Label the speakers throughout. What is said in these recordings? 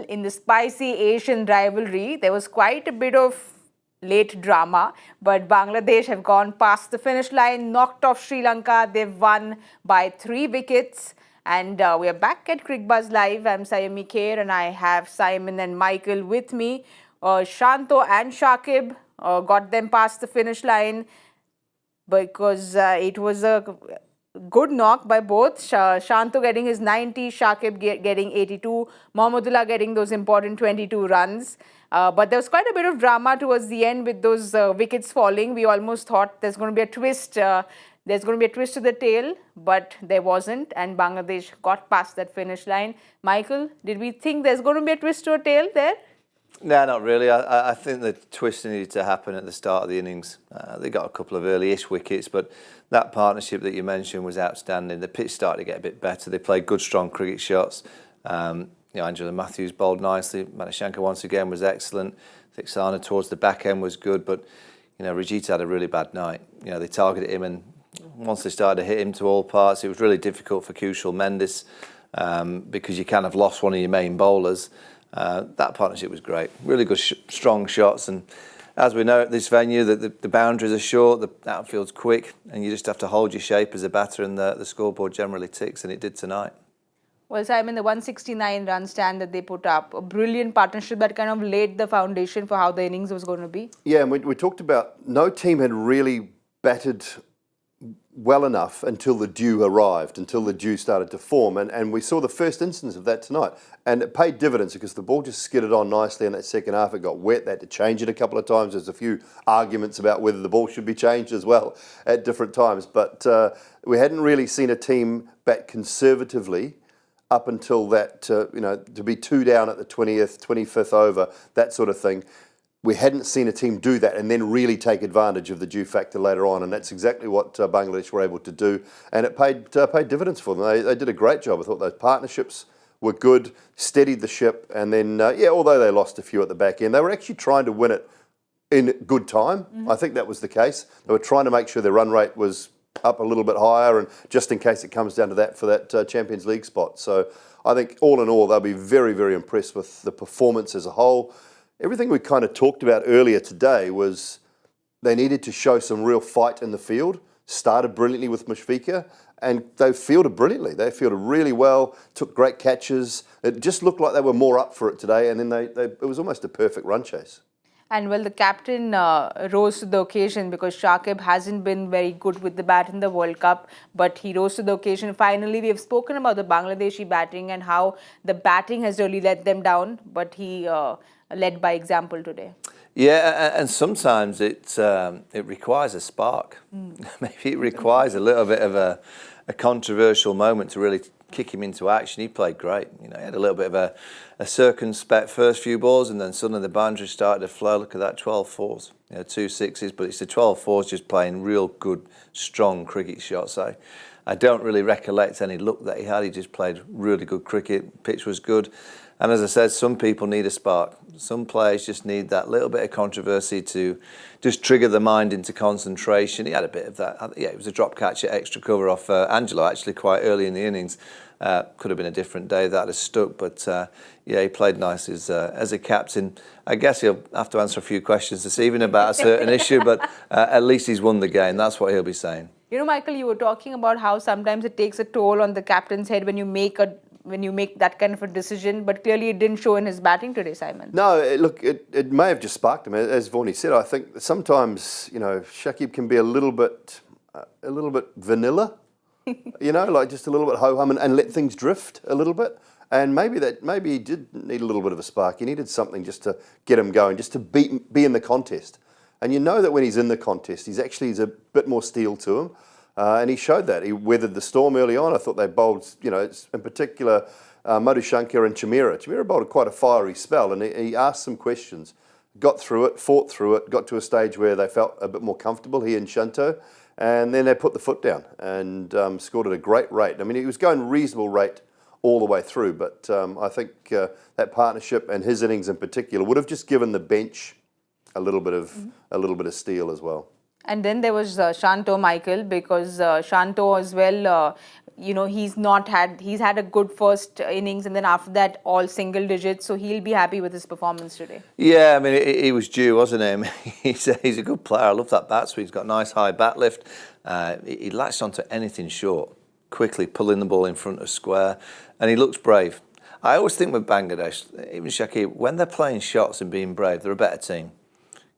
Speaker 1: in the spicy Asian rivalry, there was quite a bit of late drama, but Bangladesh have gone past the finish line, knocked off Sri Lanka. They've won by 3 wickets. And we are back at Cricbuzz Live. I'm Saiyami Kher and I have Simon and Michael with me. Shanto and Shakib got them past the finish line because it was a good knock by both. Shanto getting his 90, Shakib getting 82, Mohammedullah getting those important 22 runs. But there was quite a bit of drama towards the end with those wickets falling. We almost thought there's going to be a twist. There's going to be a twist to the tail, but there wasn't, and Bangladesh got past that finish line. Michael, did we think there's going to be a twist to a tail there?
Speaker 2: No, not really. I think the twist needed to happen at the start of the innings. They got a couple of early-ish wickets, but that partnership that you mentioned was outstanding. The pitch started to get a bit better. They played good, strong cricket shots. Angela Matthews bowled nicely. Madushanka once again was excellent. Thiksana towards the back end was good, but Rajit had a really bad night. They targeted him, and once they started to hit him to all parts, it was really difficult for Kushal Mendis because you kind of lost one of your main bowlers. That partnership was great. Really good, strong shots. And as we know at this venue, that the boundaries are short, the outfield's quick, and you just have to hold your shape as a batter, and the scoreboard generally ticks, and it did tonight.
Speaker 1: Well, Simon, the 169 run stand that they put up, a brilliant partnership that kind of laid the foundation for how the innings was going to be.
Speaker 3: Yeah, and we talked about no team had really batted well enough until the dew arrived, until the dew started to form. And we saw the first instance of that tonight. And it paid dividends because the ball just skidded on nicely in that second half. It got wet. They had to change it a couple of times. There's a few arguments about whether the ball should be changed as well at different times. But we hadn't really seen a team bat conservatively up until that, to be 2 down at the 20th, 25th over, that sort of thing. We hadn't seen a team do that and then really take advantage of the dew factor later on, and that's exactly what Bangladesh were able to do, and it paid dividends for them. They did a great job. I thought those partnerships were good, steadied the ship, and then, although they lost a few at the back end, they were actually trying to win it in good time. Mm-hmm. I think that was the case. They were trying to make sure their run rate was up a little bit higher, and just in case it comes down to that for that Champions League spot. So I think all in all, they'll be very, very impressed with the performance as a whole. Everything we kind of talked about earlier today was they needed to show some real fight in the field. Started brilliantly with Mushfiqur, and they fielded brilliantly. They fielded really well, took great catches. It just looked like they were more up for it today, and then it was almost a perfect run chase.
Speaker 1: And well, the captain rose to the occasion because Shakib hasn't been very good with the bat in the World Cup, but he rose to the occasion. Finally, we have spoken about the Bangladeshi batting and how the batting has really let them down, but he led by example today.
Speaker 2: Yeah, and sometimes it requires a spark. Maybe it requires a little bit of a controversial moment to really kick him into action. He played great. He had a little bit of a circumspect first few balls, and then suddenly the boundary started to flow. Look at that, 12 fours, 2 sixes, but it's the 12 fours just playing real good, strong cricket shots. I don't really recollect any luck that he had. He just played really good cricket. Pitch was good. And as I said, some people need a spark. Some players just need that little bit of controversy to just trigger the mind into concentration. He had a bit of that. Yeah, it was a drop catch at extra cover off Angelo, actually, quite early in the innings. Could have been a different day. That has stuck. But, he played nice as a captain. I guess he'll have to answer a few questions this evening about a certain issue, but at least he's won the game. That's what he'll be saying.
Speaker 1: Michael, you were talking about how sometimes it takes a toll on the captain's head when you make that kind of a decision, but clearly it didn't show in his batting today, Simon.
Speaker 3: No, look, it may have just sparked him. As Vaughan said, I think sometimes, Shakib can be a little bit vanilla, like just a little bit ho-hum and let things drift a little bit. And maybe he did need a little bit of a spark. He needed something just to get him going, just to be in the contest. And you know that when he's in the contest, he's a bit more steel to him. And he showed that. He weathered the storm early on. I thought they bowled, in particular, Madushanka and Chamira. Chamira bowled quite a fiery spell, and he asked some questions, got through it, fought through it, got to a stage where they felt a bit more comfortable, he and Shanto, and then they put the foot down and scored at a great rate. I mean, he was going reasonable rate all the way through, but I think that partnership and his innings in particular would have just given the bench a little bit of steel as well.
Speaker 1: And then there was Shanto, Michael, because Shanto as well, he's had a good first innings, and then after that, all single digits. So he'll be happy with his performance today.
Speaker 2: Yeah, I mean, he was due, wasn't he? He's a good player. I love that bat speed. He's got nice high bat lift. He latched onto anything short, quickly pulling the ball in front of square, and he looks brave. I always think with Bangladesh, even Shakib, when they're playing shots and being brave, they're a better team.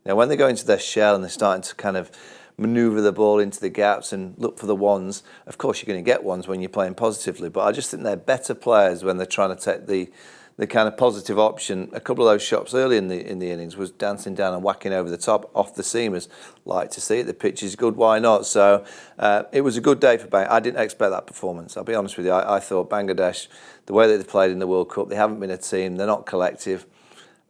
Speaker 2: Now, when they go into their shell and they're starting to kind of manoeuvre the ball into the gaps and look for the ones, of course you're going to get ones when you're playing positively, but I just think they're better players when they're trying to take the kind of positive option. A couple of those shots early in the innings was dancing down and whacking over the top off the seamers. Like to see it. The pitch is good, why not? So it was a good day for Bangladesh. I didn't expect that performance. I'll be honest with you. I thought Bangladesh, the way that they played in the World Cup, they haven't been a team. They're not collective.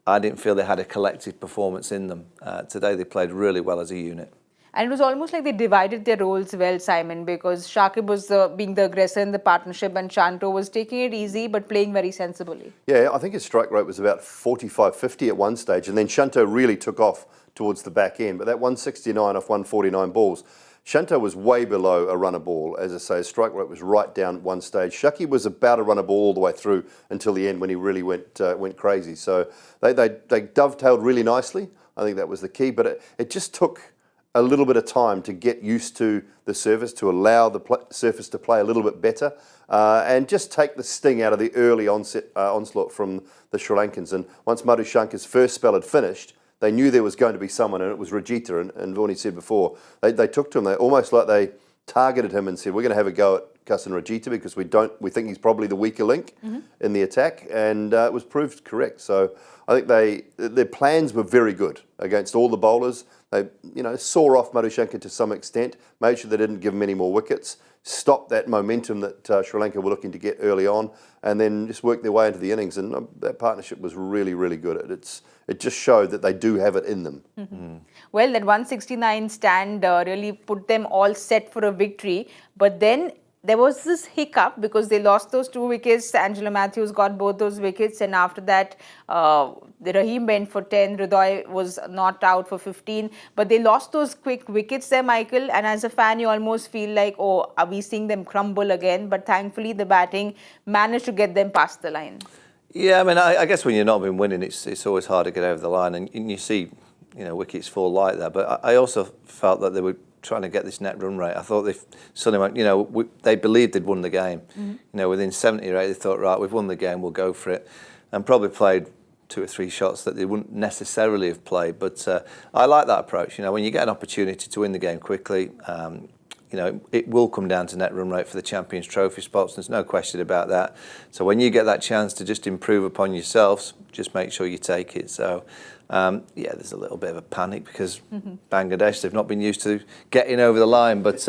Speaker 2: I didn't feel they had a collective performance in them. Today they played really well as a unit.
Speaker 1: And it was almost like they divided their roles well, Simon, because Shakib was being the aggressor in the partnership and Shanto was taking it easy but playing very sensibly.
Speaker 3: Yeah, I think his strike rate was about 45-50 at one stage, and then Shanto really took off towards the back end. But that 169 off 149 balls, Shanto was way below a run a ball. As I say, his strike rate was right down at one stage. Shakib was about a run a ball all the way through until the end when he really went crazy. So they dovetailed really nicely. I think that was the key. But it just took a little bit of time to get used to the surface, to allow the surface to play a little bit better, and just take the sting out of the early onslaught from the Sri Lankans. And once Madushanka's first spell had finished, they knew there was going to be someone, and it was Rajita. And Vaughan said before, they took to him. They almost like they targeted him and said, "We're going to have a go at Gus and Rajita because we think he's probably the weaker link in the attack," and it was proved correct. So I think their plans were very good against all the bowlers. They saw off Madushanka to some extent, made sure they didn't give him any more wickets, stopped that momentum that Sri Lanka were looking to get early on, and then just worked their way into the innings. And that partnership was really, really good. It just showed that they do have it in them.
Speaker 1: Well, that 169 stand really put them all set for a victory. But then there was this hiccup because they lost those 2 wickets. Angelo Matthews got both those wickets, and after that, Rahim went for 10. Hridoy was not out for 15. But they lost those quick wickets there, Michael. And as a fan, you almost feel like, oh, are we seeing them crumble again? But thankfully, the batting managed to get them past the line.
Speaker 2: Yeah, I mean, I guess when you're not been winning, it's always hard to get over the line, and you see, wickets fall like that. But I also felt that they were trying to get this net run rate. I thought they suddenly went, they believed they'd won the game. Within 70 or 80, they thought, right, we've won the game, we'll go for it, and probably played 2 or 3 shots that they wouldn't necessarily have played. But I like that approach. When you get an opportunity to win the game quickly, it will come down to net run rate for the Champions Trophy spots. There's no question about that. So when you get that chance to just improve upon yourselves, just make sure you take it. So, there's a little bit of a panic because Bangladesh, they've not been used to getting over the line, but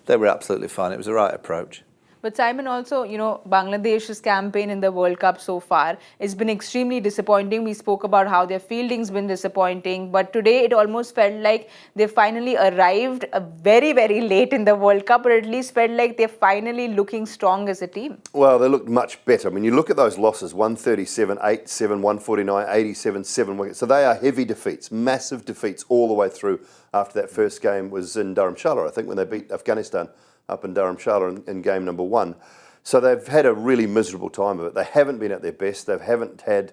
Speaker 2: they were absolutely fine. It was the right approach.
Speaker 1: But Simon, also, Bangladesh's campaign in the World Cup so far has been extremely disappointing. We spoke about how their fielding's been disappointing, but today it almost felt like they finally arrived very, very late in the World Cup, or at least felt like they're finally looking strong as a team.
Speaker 3: Well, they looked much better. I mean, you look at those losses, 137, 8-7, 149, 87, 7 wickets. So they are heavy defeats, massive defeats all the way through after that first game was in Dharamshala, I think, when they beat Afghanistan up in Dharamshala in game number 1. So they've had a really miserable time of it. They haven't been at their best. They haven't had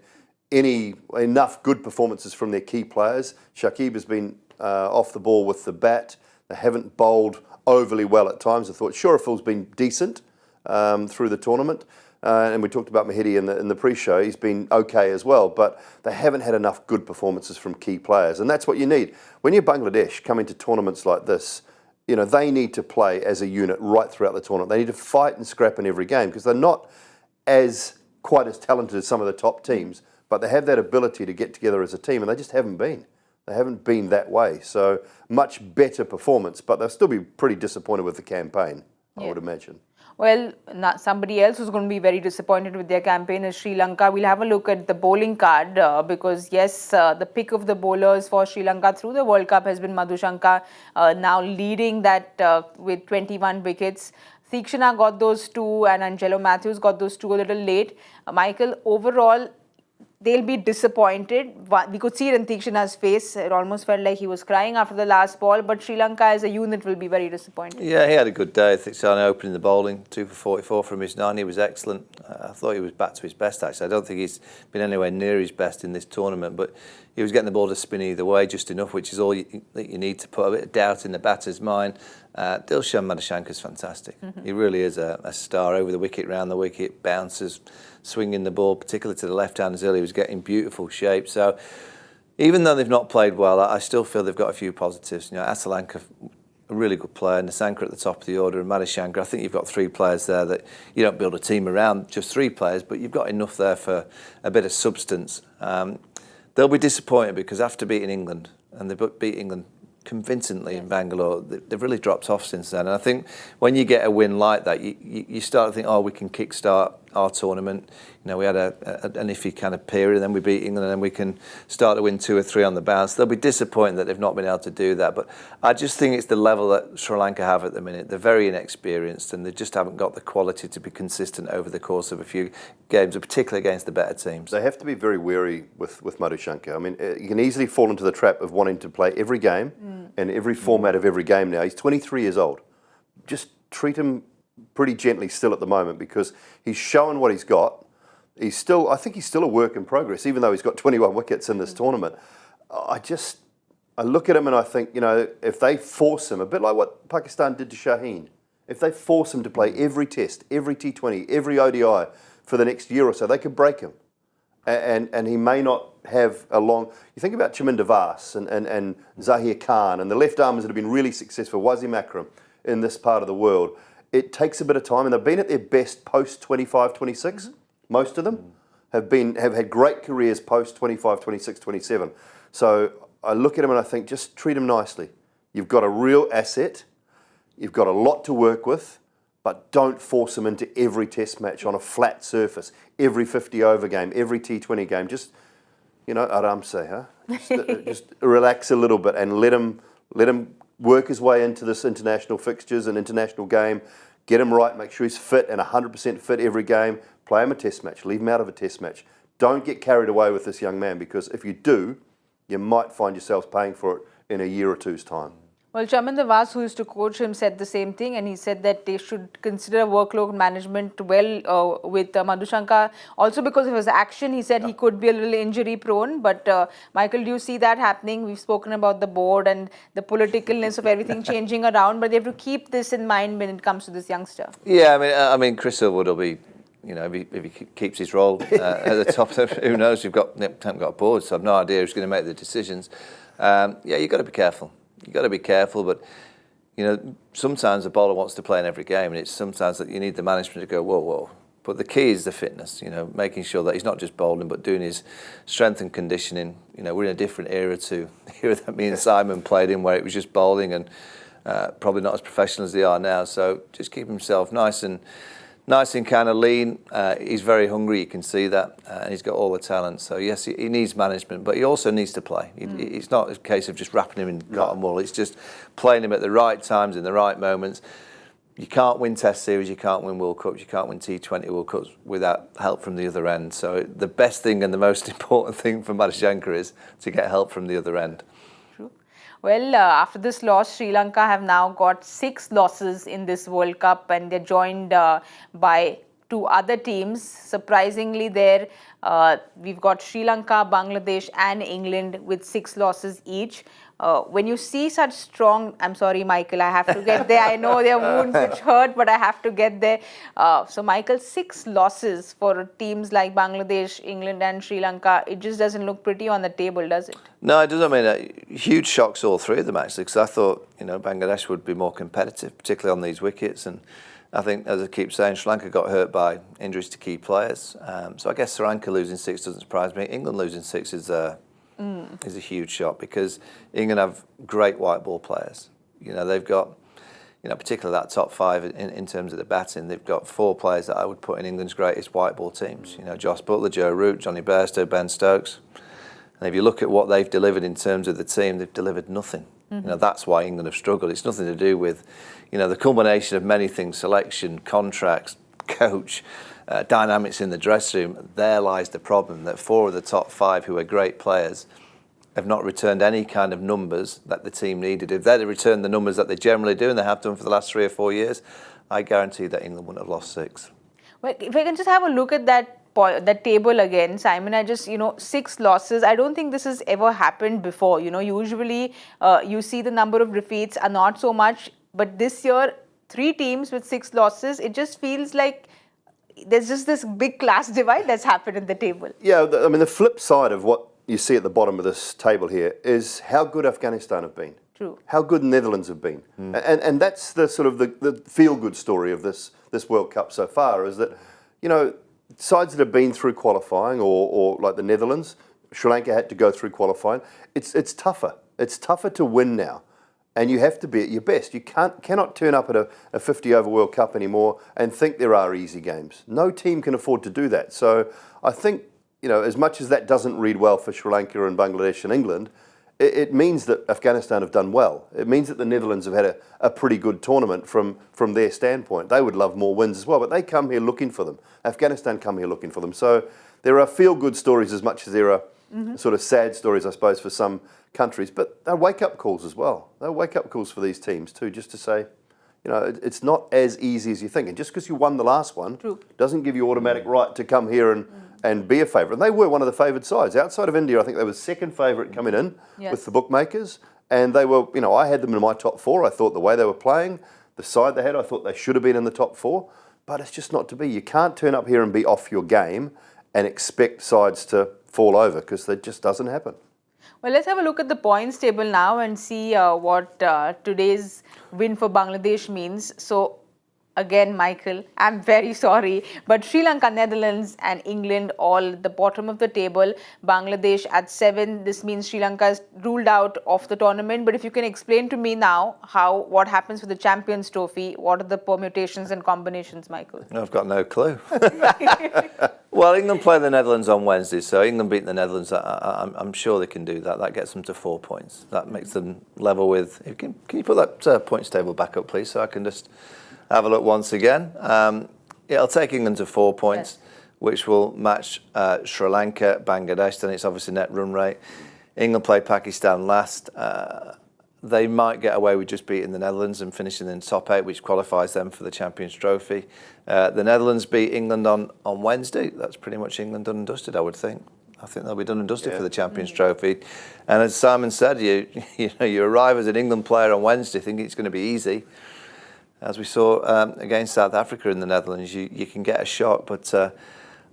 Speaker 3: enough good performances from their key players. Shakib has been off the ball with the bat. They haven't bowled overly well at times. I thought Shurafil's been decent through the tournament. And we talked about Mahidi in the pre-show. He's been okay as well, but they haven't had enough good performances from key players. And that's what you need. When you're Bangladesh coming to tournaments like this, they need to play as a unit right throughout the tournament. They need to fight and scrap in every game because they're not quite as talented as some of the top teams, but they have that ability to get together as a team, and they just haven't been. They haven't been that way. So much better performance, but they'll still be pretty disappointed with the campaign, I would imagine.
Speaker 1: Well, somebody else who's going to be very disappointed with their campaign is Sri Lanka. We'll have a look at the bowling card because, yes, the pick of the bowlers for Sri Lanka through the World Cup has been Madushanka, now leading that with 21 wickets. Theekshana got those 2 and Angelo Matthews got those 2 a little late. Michael, overall, they'll be disappointed. We could see it in Tikshana's face. It almost felt like he was crying after the last ball. But Sri Lanka as a unit will be very disappointed.
Speaker 2: Yeah, he had a good day. I think Sane opening the bowling, 2 for 44 from his 9. He was excellent. I thought he was back to his best, actually. I don't think he's been anywhere near his best in this tournament, but he was getting the ball to spin either way just enough, which is all you need to put a bit of doubt in the batter's mind. Doull Saiyami Madushanka is fantastic. He really is a star over the wicket, round the wicket, bounces, swinging the ball, particularly to the left-handers early. He was getting beautiful shape. So even though they've not played well, I still feel they've got a few positives. You know, Asalanka, a really good player, and Nasanka at the top of the order, and Madushanka. I think you've got 3 players there that you don't build a team around just 3 players, but you've got enough there for a bit of substance. They'll be disappointed because after beating England, and they beat England convincingly in Bangalore, they've really dropped off since then. And I think when you get a win like that, you start to think, oh, we can kickstart our tournament. You know, we had an iffy kind of period, and then we beat England, and then we can start to win 2 or 3 on the bounce. They'll be disappointed that they've not been able to do that. But I just think it's the level that Sri Lanka have at the minute. They're very inexperienced, and they just haven't got the quality to be consistent over the course of a few games, particularly against the better teams.
Speaker 3: They have to be very wary with Madushanka. I mean, you can easily fall into the trap of wanting to play every game and every format of every game now. He's 23 years old. Just treat him pretty gently still at the moment, because he's shown what he's got. I think he's still a work in progress, even though he's got 21 wickets in this tournament. I look at him and I think, you know, if they force him, a bit like what Pakistan did to Shaheen, if they force him to play every test, every T20, every ODI for the next year or so, they could break him. And he may not have a long... You think about Chaminda Vaas and Zahir Khan and the left armers that have been really successful, Wasim Akram, in this part of the world. It takes a bit of time, and they've been at their best post 25, 26. Most of them have had great careers post 25, 26, 27. So I look at him and I think, just treat him nicely. You've got a real asset. You've got a lot to work with, but don't force him into every test match on a flat surface, every 50-over game, every T20 game. Just, you know, aram se, huh? Just relax a little bit and let him work his way into this international fixtures and international game. Get him right, make sure he's fit and 100% fit every game. Play him a test match, leave him out of a test match. Don't get carried away with this young man, because if you do, you might find yourselves paying for it in a year or two's time.
Speaker 1: Well, Chaminda Vaas, who used to coach him, said the same thing, and he said that they should consider workload management well with Madushanka. Also because of his action, he said he could be a little injury prone. But Michael, do you see that happening? We've spoken about the board and the politicalness of everything changing around, but they have to keep this in mind when it comes to this youngster.
Speaker 2: Yeah, I mean, Chris Silverwood will be, you know, if he keeps his role at the top, who knows? Haven't got a board, so I've no idea who's going to make the decisions. Yeah, you've got to be careful. You've got to be careful, but, you know, sometimes a bowler wants to play in every game, and it's sometimes that you need the management to go, whoa. But the key is the fitness, you know, making sure that he's not just bowling, but doing his strength and conditioning. You know, we're in a different era to the era that me and Simon played in, where it was just bowling and probably not as professional as they are now. So just keep himself nice and kind of lean. He's very hungry, you can see that, and he's got all the talent. So yes, he needs management, but he also needs to play. It's not a case of just wrapping him in cotton wool. It's just playing him at the right times, in the right moments. You can't win Test Series, you can't win World Cups, you can't win T20 World Cups without help from the other end. So the best thing and the most important thing for Madushanka is to get help from the other end.
Speaker 1: Well, after this loss, Sri Lanka have now got 6 losses in this World Cup, and they're joined by 2 other teams. Surprisingly, there we've got Sri Lanka, Bangladesh and England with 6 losses each. When you see such strong... I'm sorry, Michael, I have to get there. I know there are wounds which hurt, but I have to get there. So, Michael, 6 losses for teams like Bangladesh, England and Sri Lanka. It just doesn't look pretty on the table, does it?
Speaker 2: No, it doesn't. I mean, huge shocks, all 3 of them, actually, because I thought, you know, Bangladesh would be more competitive, particularly on these wickets. And I think, as I keep saying, Sri Lanka got hurt by injuries to key players. So I guess Sri Lanka losing 6 doesn't surprise me. England losing 6 is a huge shock, because England have great white ball players. You know, they've got, you know, particularly that top 5 in terms of the batting. They've got 4 players that I would put in England's greatest white ball teams. You know, Joss Buttler, Joe Root, Johnny Bairstow, Ben Stokes. And if you look at what they've delivered in terms of the team, they've delivered nothing. You know, that's why England have struggled. It's nothing to do with, you know, the culmination of many things: selection, contracts, coach, dynamics in the dressing room, there lies the problem, that 4 of the top 5 who are great players have not returned any kind of numbers that the team needed. If they'd returned the numbers that they generally do, and they have done for the last 3 or 4 years, I guarantee that England wouldn't have lost 6.
Speaker 1: Well, if I can just have a look at that table again, Simon, 6 losses. I don't think this has ever happened before. Usually you see the number of defeats are not so much, but this year, 3 teams with 6 losses, it just feels like there's just this big class divide that's happened in the table.
Speaker 3: Yeah, the flip side of what you see at the bottom of this table here is how good Afghanistan have been.
Speaker 1: True.
Speaker 3: How good Netherlands have been. And that's the sort of the feel-good story of this World Cup so far, is that, sides that have been through qualifying, or like the Netherlands, Sri Lanka had to go through qualifying, it's tougher. It's tougher to win now. And you have to be at your best. You cannot turn up at a 50-over World Cup anymore and think there are easy games. No team can afford to do that. So I think, as much as that doesn't read well for Sri Lanka and Bangladesh and England, it means that Afghanistan have done well. It means that the Netherlands have had a pretty good tournament from their standpoint. They would love more wins as well, but they come here looking for them. Afghanistan come here looking for them. So there are feel-good stories as much as there are sort of sad stories, I suppose, for some countries. But they're wake-up calls as well. They're wake-up calls for these teams too, just to say, it's not as easy as you think. And just because you won the last one doesn't give you automatic right to come here and be a favourite. And they were one of the favoured sides. Outside of India, I think they were second favourite coming in with the bookmakers. And they were, I had them in my top 4. I thought the way they were playing, the side they had, I thought they should have been in the top 4. But it's just not to be. You can't turn up here and be off your game and expect sides to fall over, because that just doesn't happen.
Speaker 1: Well, let's have a look at the points table now and see what today's win for Bangladesh means. So, again, Michael, I'm very sorry, but Sri Lanka, Netherlands and England all at the bottom of the table. Bangladesh at 7. This means Sri Lanka is ruled out of the tournament. But if you can explain to me now what happens with the Champions Trophy, what are the permutations and combinations, Michael?
Speaker 2: I've got no clue. Well, England play the Netherlands on Wednesday, so England beat the Netherlands. I'm sure they can do that. That gets them to 4 points. That makes them level with... Can you put that points table back up, please, so I can just have a look once again. It'll take England to 4 points, which will match Sri Lanka, Bangladesh, and it's obviously net run rate. England play Pakistan last. They might get away with just beating the Netherlands and finishing in the top 8, which qualifies them for the Champions Trophy. The Netherlands beat England on Wednesday. That's pretty much England done and dusted, I would think. I think they'll be done and dusted for the Champions Trophy. And as Simon said, you arrive as an England player on Wednesday thinking it's going to be easy. As we saw against South Africa in the Netherlands, you can get a shock, but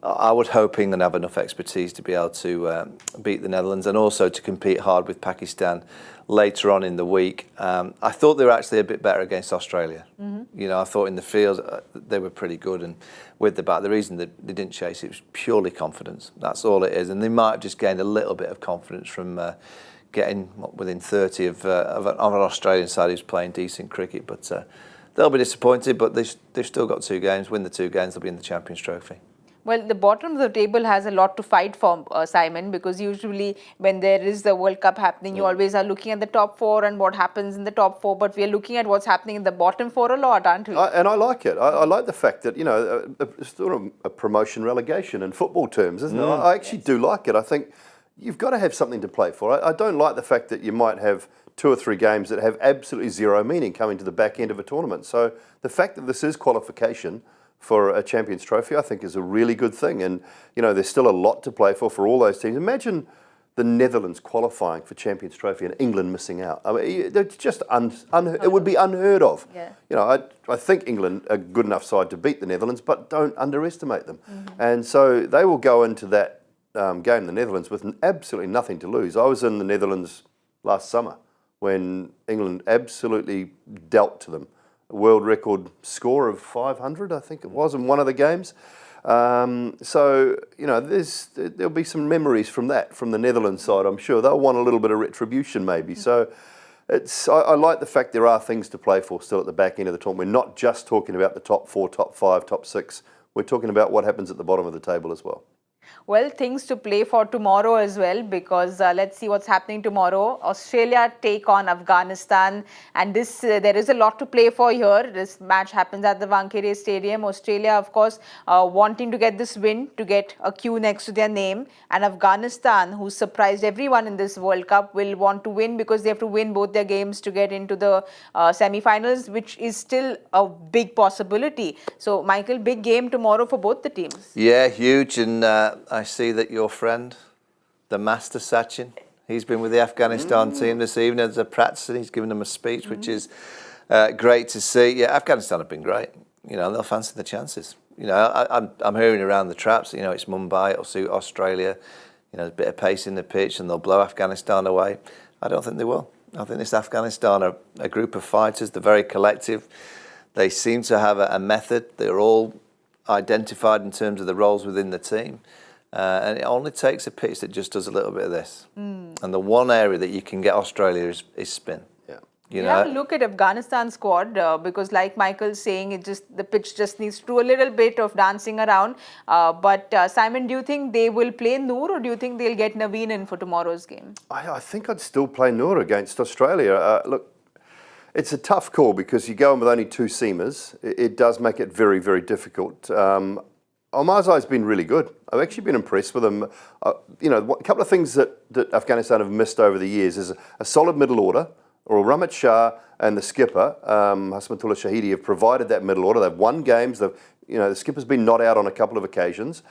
Speaker 2: I would hope England have enough expertise to be able to beat the Netherlands and also to compete hard with Pakistan later on in the week. I thought they were actually a bit better against Australia. I thought in the field they were pretty good, and with the bat, the reason that they didn't chase it was purely confidence. That's all it is, and they might have just gained a little bit of confidence from getting within 30 of an Australian side who's playing decent cricket, but they'll be disappointed, but they've still got 2 games. Win the 2 games, they'll be in the Champions Trophy.
Speaker 1: Well, the bottom of the table has a lot to fight for, Simon, because usually when there is the World Cup happening, you always are looking at the top 4 and what happens in the top 4, but we are looking at what's happening in the bottom 4 a lot, aren't we?
Speaker 3: And I like it. I like the fact that, it's sort of a promotion relegation in football terms, isn't it? I actually do like it. I think you've got to have something to play for. I don't like the fact that you might have 2 or 3 games that have absolutely zero meaning coming to the back end of a tournament. So the fact that this is qualification for a Champions Trophy, I think, is a really good thing. And, there's still a lot to play for all those teams. Imagine the Netherlands qualifying for Champions Trophy and England missing out. I mean, it's just it would be unheard of.
Speaker 1: Yeah.
Speaker 3: I think England are a good enough side to beat the Netherlands, but don't underestimate them. And so they will go into that game, the Netherlands, with absolutely nothing to lose. I was in the Netherlands last summer when England absolutely dealt to them. A world record score of 500, I think it was, in one of the games. So, there'll be some memories from the Netherlands side, I'm sure. They'll want a little bit of retribution maybe. So I like the fact there are things to play for still at the back end of the tournament. We're not just talking about the top 4, top 5, top 6. We're talking about what happens at the bottom of the table as well.
Speaker 1: Well, things to play for tomorrow as well, because let's see what's happening tomorrow. Australia take on Afghanistan, and this there is a lot to play for here. This match happens at the Wankhede Stadium. Australia, of course, wanting to get this win to get a Q next to their name, and Afghanistan, who surprised everyone in this World Cup, will want to win because they have to win both their games to get into the semi-finals, which is still a big possibility. So, Michael, big game tomorrow for both the teams.
Speaker 2: Yeah, huge. And I see that your friend, the master Sachin, he's been with the Afghanistan team this evening as a practice, and he's given them a speech, which is great to see. Yeah, Afghanistan have been great. You know, they'll fancy the chances. You know, I'm hearing around the traps, you know, it's Mumbai, it'll suit Australia. You know, there's a bit of pace in the pitch and they'll blow Afghanistan away. I don't think they will. I think this Afghanistan are a group of fighters. They're very collective. They seem to have a method. They're all identified in terms of the roles within the team. And it only takes a pitch that just does a little bit of this. And the one area that you can get Australia is spin.
Speaker 3: Yeah.
Speaker 2: You
Speaker 1: We
Speaker 2: know?
Speaker 1: have a look at Afghanistan squad because, like Michael's saying, the pitch just needs to do a little bit of dancing around. But Simon, do you think they will play Noor, or do you think they'll get Naveen in for tomorrow's game?
Speaker 3: I think I'd still play Noor against Australia. Look, it's a tough call because you go in with only two seamers. It does make it very, very difficult. Omarzai's been really good. I've actually been impressed with him. You know, a couple of things that Afghanistan have missed over the years is a solid middle order. Or Ramit Shah and the skipper, Hasmatullah Shahidi, have provided that middle order. They've won games. The skipper's been not out on a couple of occasions.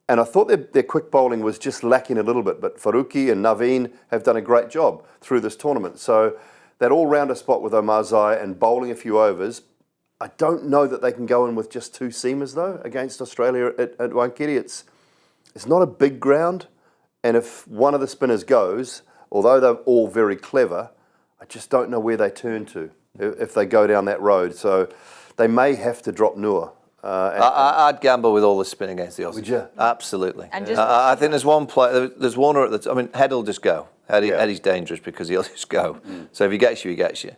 Speaker 3: And I thought their quick bowling was just lacking a little bit. But Faruqi and Naveen have done a great job through this tournament. So that all-rounder spot with Omarzai and bowling a few overs, I don't know that they can go in with just two seamers, though, against Australia at Wankhede. It's not a big ground. And if one of the spinners goes, although they're all very clever, I just don't know where they turn to if they go down that road. So they may have to drop Noor.
Speaker 2: I'd gamble with all the spin against the Aussies.
Speaker 3: Would you?
Speaker 2: Absolutely.
Speaker 1: And just
Speaker 2: I think there's one player, there's Warner at the I mean, Head will just go. Eddie's dangerous because he'll just go. So if he gets you, he gets you.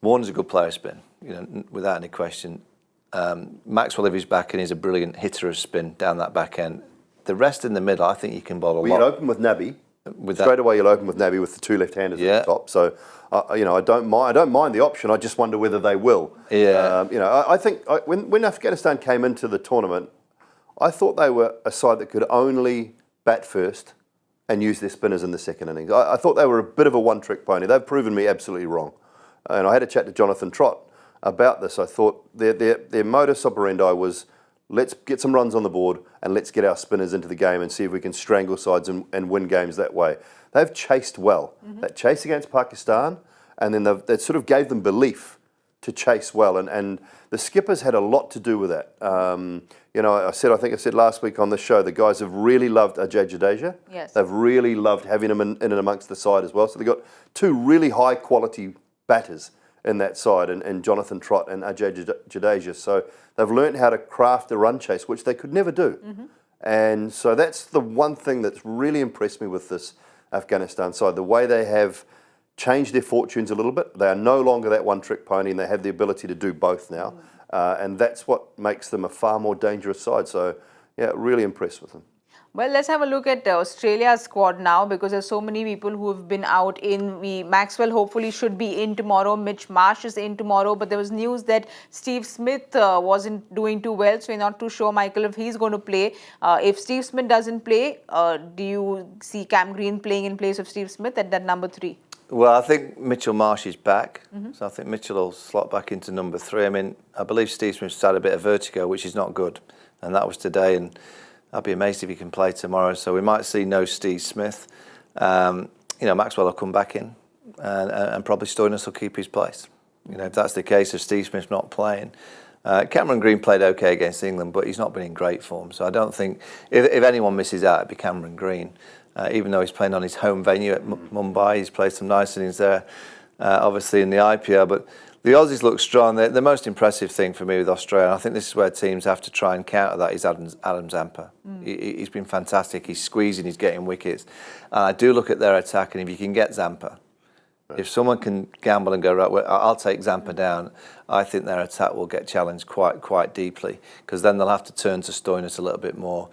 Speaker 2: Warner's a good player spin, you know, without any question. Maxwell, if he's back in, is a brilliant hitter of spin down that back end. The rest in the middle, I think you can bowl a lot.
Speaker 3: You'd open with Nabi. Straight away, you'll open with Nabi with the two left-handers at the top. So, you know, I don't mind the option. I just wonder whether they will.
Speaker 2: Yeah.
Speaker 3: You know, I think when Afghanistan came into the tournament, I thought they were a side that could only bat first and use their spinners in the second innings. I thought they were a bit of a one-trick pony. They've proven me absolutely wrong. And I had a chat to Jonathan Trott about this. I thought their modus operandi was, let's get some runs on the board and let's get our spinners into the game and see if we can strangle sides and win games that way. They've chased well. That chase against Pakistan, and then that sort of gave them belief to chase well. And the skippers had a lot to do with that. You know, I think I said last week on the show, the guys have really loved Ajay Jadeja.
Speaker 1: Yes.
Speaker 3: They've really loved having him in and amongst the side as well. So they've got two really high quality batters in that side, and Jonathan Trott and Ajay Jadeja. So they've learned how to craft a run chase, which they could never do. And so that's the one thing that's really impressed me with this Afghanistan side, the way they have changed their fortunes a little bit. They are no longer that one-trick pony, and they have the ability to do both now. And that's what makes them a far more dangerous side. So, yeah, really impressed with them.
Speaker 1: Well, let's have a look at Australia's squad now, because there's so many people who have been out in. Maxwell hopefully should be in tomorrow. Mitch Marsh is in tomorrow, but there was news that Steve Smith wasn't doing too well, so we're not too sure, Michael, if he's going to play. If Steve Smith doesn't play, do you see Cam Green playing in place of Steve Smith at that number 3?
Speaker 2: Well, I think Mitchell Marsh is back, so I think Mitchell will slot back into number 3. I mean, I believe Steve Smith's had a bit of vertigo, which is not good, and that was today, and I'd be amazed if he can play tomorrow. So we might see no Steve Smith. You know, Maxwell will come back in, and probably Stoinis will keep his place. You know, if that's the case, if Steve Smith's not playing. Cameron Green played okay against England, but he's not been in great form. So I don't think, if anyone misses out, it'd be Cameron Green. Even though he's playing on his home venue at Mumbai, he's played some nice innings there, obviously in the IPL. But the Aussies look strong. The most impressive thing for me with Australia, and I think this is where teams have to try and counter that, is Adam Zampa. He's been fantastic. He's squeezing, he's getting wickets. And I do look at their attack, and if you can get Zampa If someone can gamble and go, right, well, I'll take Zampa down, I think their attack will get challenged quite deeply, because then they'll have to turn to Stoinis a little bit more.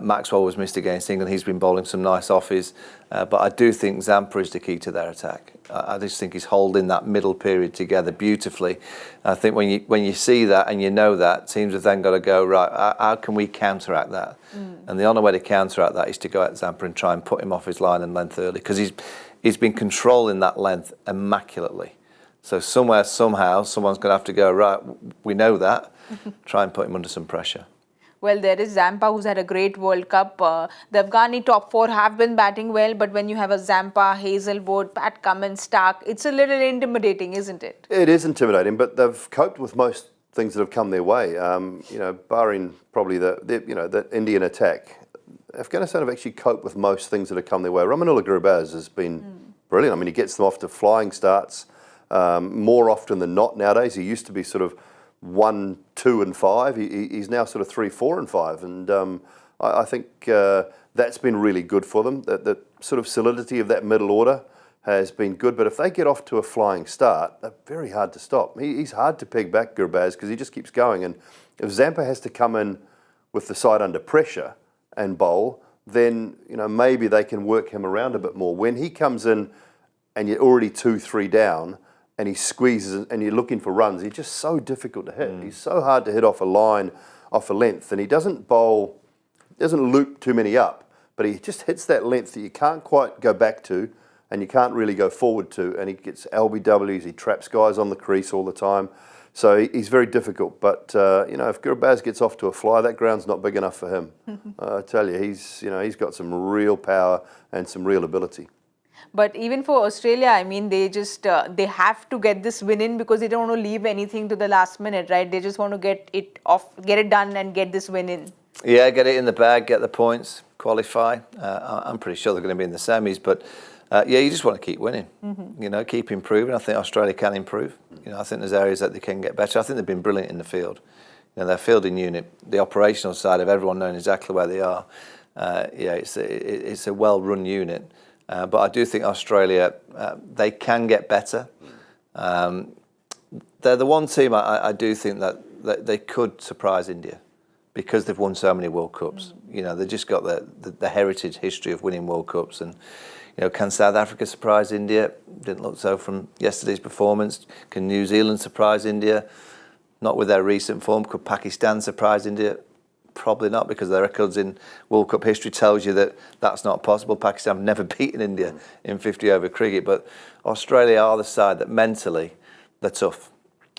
Speaker 2: Maxwell was missed against England. He's been bowling some nice offies. But I do think Zampa is the key to their attack. I just think he's holding that middle period together beautifully. I think when you see that and you know that, teams have then got to go, right, how can we counteract that? And the only way to counteract that is to go at Zampa and try and put him off his line and length early, because he's been controlling that length immaculately. So somewhere, somehow, someone's going to have to go, right, we know that, try and put him under some pressure.
Speaker 1: Well, there is Zampa, who's had a great World Cup. The Afghani top four have been batting well, but when you have a Zampa, Hazelwood, Pat Cummins, Stark, it's a little intimidating, isn't it?
Speaker 3: It is intimidating, but they've coped with most things that have come their way. Barring probably the Indian attack, Afghanistan have actually coped with most things that have come their way. Ramanullah Cricbuzz has been brilliant. I mean, he gets them off to flying starts more often than not nowadays. He used to be sort of 1, 2 and 5. He's now sort of 3, 4 and 5. And I think that's been really good for them. The sort of solidity of that middle order has been good. But if they get off to a flying start, they're very hard to stop. He's hard to peg back, Cricbuzz, because he just keeps going. And if Zampa has to come in with the side under pressure and bowl, then maybe they can work him around a bit more. When he comes in and you're already 2, 3 down, and he squeezes and you're looking for runs, he's just so difficult to hit. He's so hard to hit off a line, off a length, and he doesn't loop too many up, but he just hits that length that you can't quite go back to and you can't really go forward to, and he gets LBWs, he traps guys on the crease all the time. So he's very difficult, but if Cricbuzz gets off to a fly, that ground's not big enough for him. I tell you, he's got some real power and some real ability.
Speaker 1: But even for Australia, I mean, they have to get this win in, because they don't want to leave anything to the last minute, right? They just want to get it done and get this win in.
Speaker 2: Yeah, get it in the bag, get the points, qualify. I'm pretty sure they're going to be in the semis, but you just want to keep winning. Keep improving. I think Australia can improve. I think there's areas that they can get better. I think they've been brilliant in the field. Their fielding unit, the operational side of everyone knowing exactly where they are. It's a well-run unit. But I do think Australia, they can get better. They're the one team I do think that they could surprise India, because they've won so many World Cups. They've just got the heritage history of winning World Cups. And, can South Africa surprise India? Didn't look so from yesterday's performance. Can New Zealand surprise India? Not with their recent form. Could Pakistan surprise India? Probably not, because their records in World Cup history tells you that that's not possible. Pakistan have never beaten India in 50-over cricket, but Australia are the side that mentally they're tough.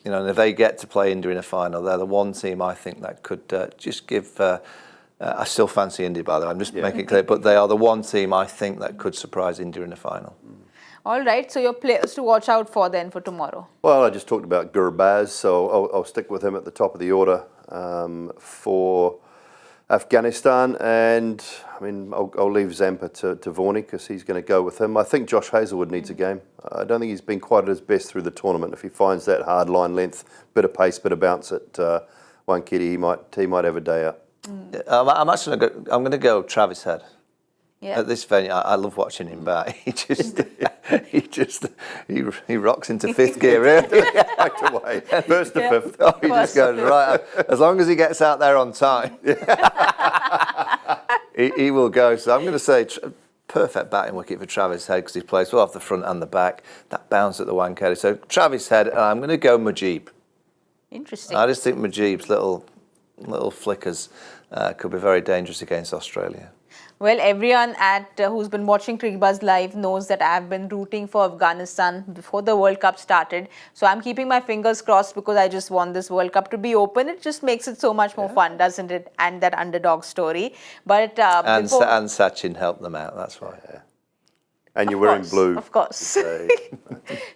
Speaker 2: And if they get to play India in a final, they're the one team I think that could just give. I still fancy India, by the way. I'm just making it clear, but they are the one team I think that could surprise India in the final.
Speaker 1: All right, so your players to watch out for then for tomorrow.
Speaker 3: Well, I just talked about Cricbuzz, so I'll stick with him at the top of the order for Afghanistan, and I mean I'll leave Zampa to Vaughan, because he's going to go with him. I think Josh Hazelwood needs a game. I don't think he's been quite at his best through the tournament. If he finds that hard line length, bit of pace, bit of bounce at Wankiri, he might have a day out.
Speaker 2: I'm going to go Travis Head.
Speaker 1: Yeah.
Speaker 2: At this venue, I love watching him bat. He rocks into fifth gear
Speaker 3: Right away, first to fifth.
Speaker 2: He just goes right. As long as he gets out there on time, he will go. So I'm going to say perfect batting wicket for Travis Head, because he plays well off the front and the back. That bounce at the Wankiri. So Travis Head, and I'm going to go Mujib.
Speaker 1: Interesting.
Speaker 2: I just think Mujib's little flickers could be very dangerous against Australia.
Speaker 1: Well, everyone who's been watching Cricbuzz live knows that I've been rooting for Afghanistan before the World Cup started. So I'm keeping my fingers crossed, because I just want this World Cup to be open. It just makes it so much more fun, doesn't it? And that underdog story. But
Speaker 2: and Sachin helped them out. That's why. Yeah.
Speaker 3: And you're wearing blue.
Speaker 1: Of course.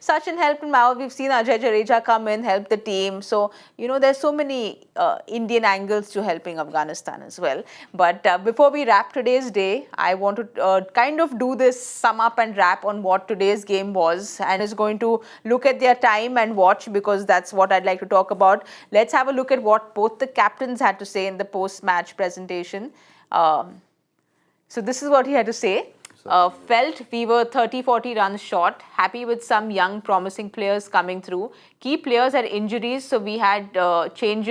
Speaker 1: Sachin helped him out. We've seen Ajay Jadeja come in, help the team. So, there's so many Indian angles to helping Afghanistan as well. But before we wrap today's day, I want to kind of do this sum up and wrap on what today's game was. And is going to look at their time and watch, because that's what I'd like to talk about. Let's have a look at what both the captains had to say in the post-match presentation. So this is what he had to say. Felt we were 30-40 runs short. Happy with some young promising players coming through. Key players had injuries, so we had changes.